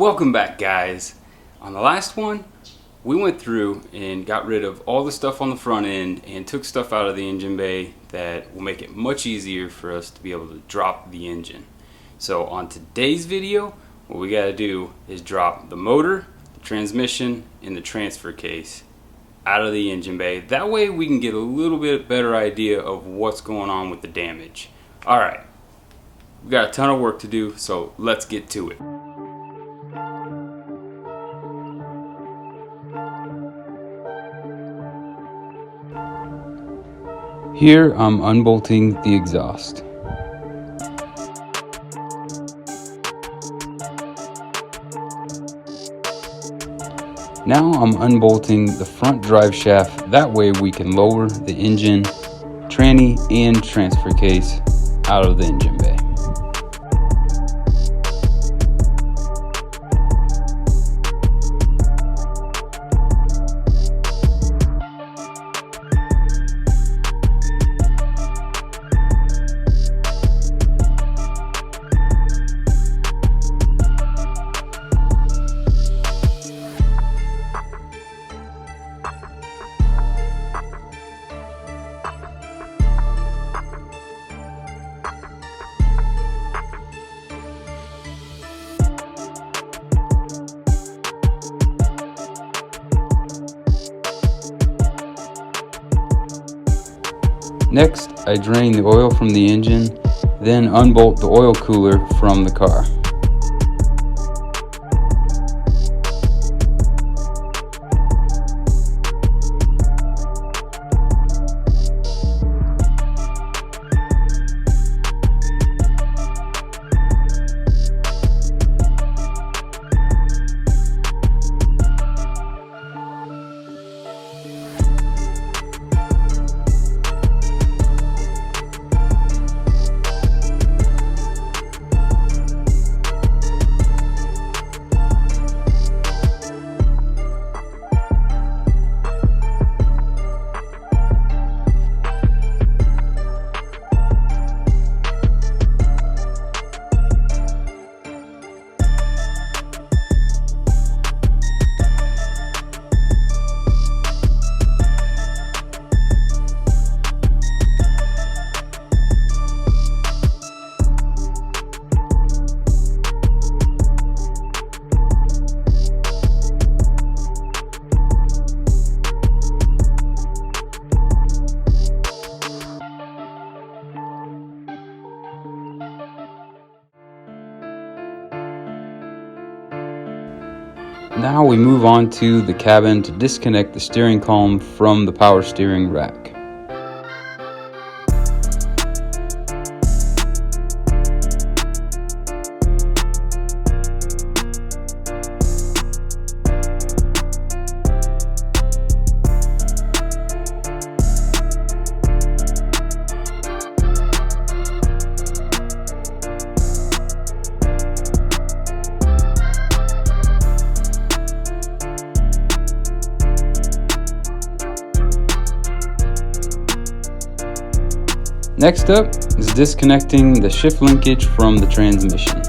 Welcome back, guys. On the last one, we went through and got rid of all the stuff on the front end and took stuff out of the engine bay that will make it much easier for us to be able to drop the engine. So on today's video, what we got to do is drop the motor, the transmission, and the transfer case out of the engine bay. That way we can get a little bit better idea of what's going on with the damage. Alright, we've got a ton of work to do, so let's get to it. Here I'm unbolting the exhaust. Now I'm unbolting the front drive shaft, that way we can lower the engine, tranny, and transfer case out of the engine bay. Next, I drain the oil from the engine, then unbolt the oil cooler from the car. Now we move on to the cabin to disconnect the steering column from the power steering rack. Next up is disconnecting the shift linkage from the transmission.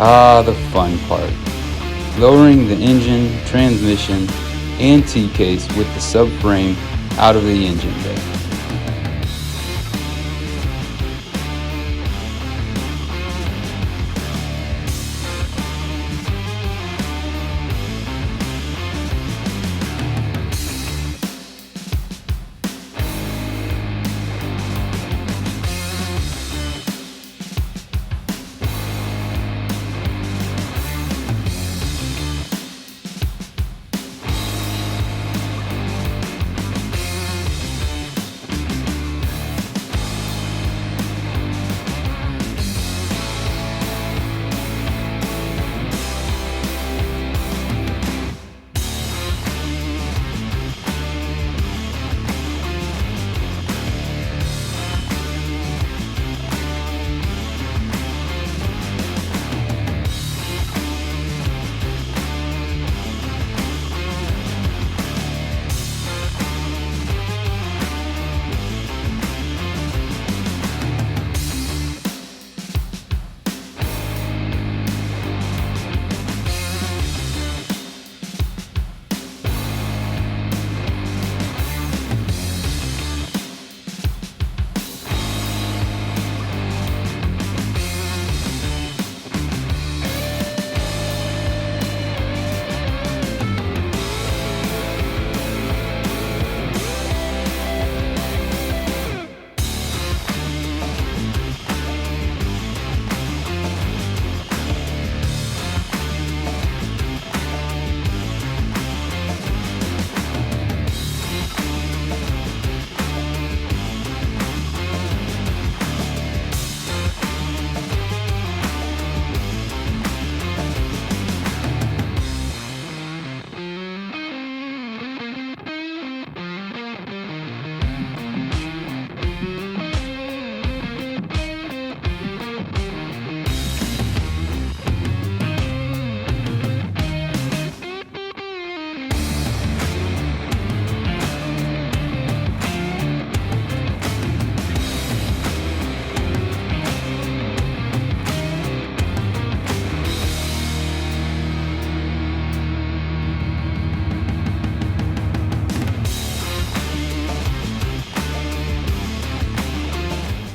Ah, the fun part. Lowering the engine, transmission, and T-case with the subframe out of the engine bay.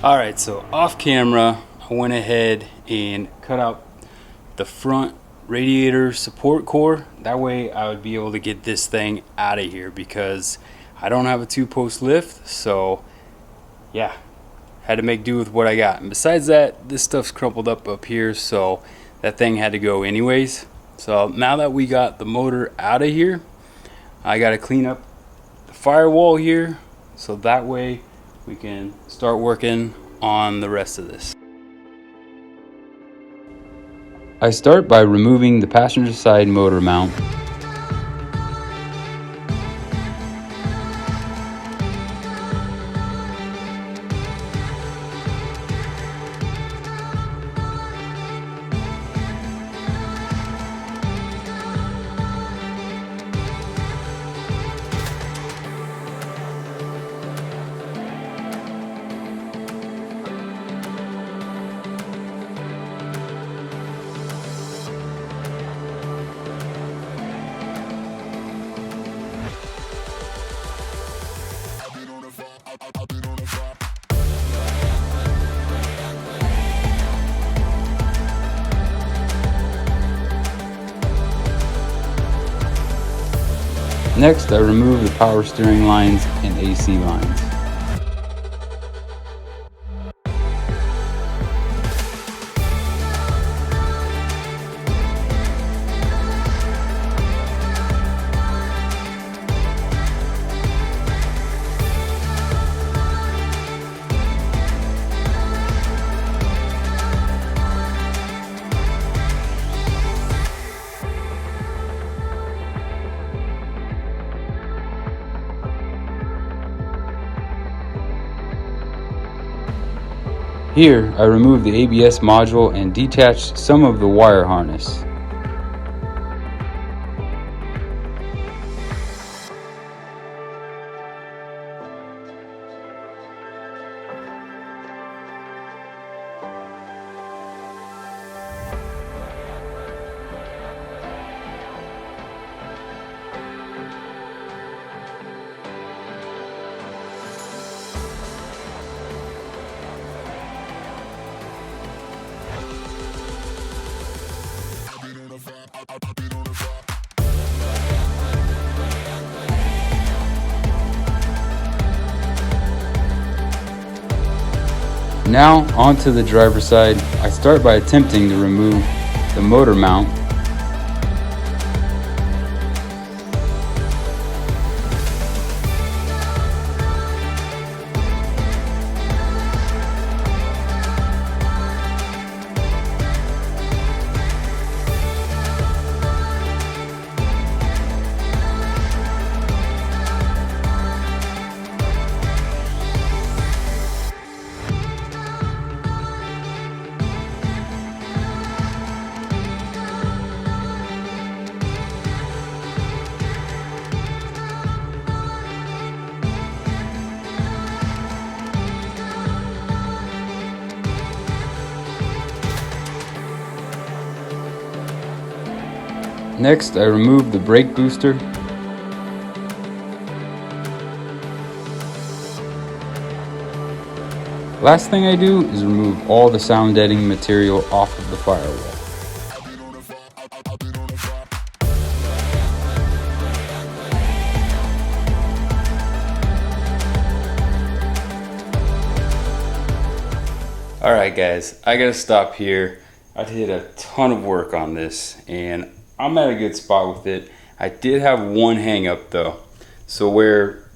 Alright, so off camera, I went ahead and cut out the front radiator support core. That way I would be able to get this thing out of here because I don't have a 2-post lift. So yeah, had to make do with what I got. And besides that, this stuff's crumpled up here, so that thing had to go anyways. So now that we got the motor out of here, I got to clean up the firewall here so that way we can start working on the rest of this. I start by removing the passenger side motor mount. Next, I remove the power steering lines and AC lines. Here, I removed the ABS module and detached some of the wire harness. Now onto the driver's side. I start by attempting to remove the motor mount. Next, I remove the brake booster. Last thing I do is remove all the sound deadening material off of the Firewall. Alright guys, I gotta stop here. I did a ton of work on this and I'm at a good spot with it. I did have one hang up though. So where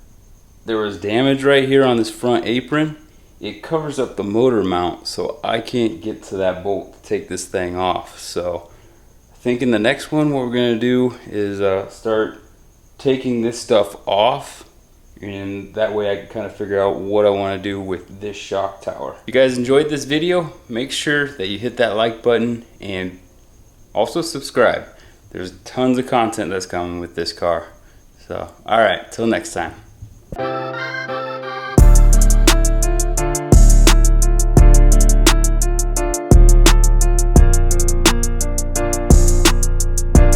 there was damage right here on this front apron, it covers up the motor mount, so I can't get to that bolt to take this thing off. So I think in the next one what we're gonna do is start taking this stuff off, and that way I can kind of figure out what I want to do with this shock tower. If you guys enjoyed this video, make sure that you hit that like button and also subscribe. There's tons of content that's coming with this car. So, alright, till next time.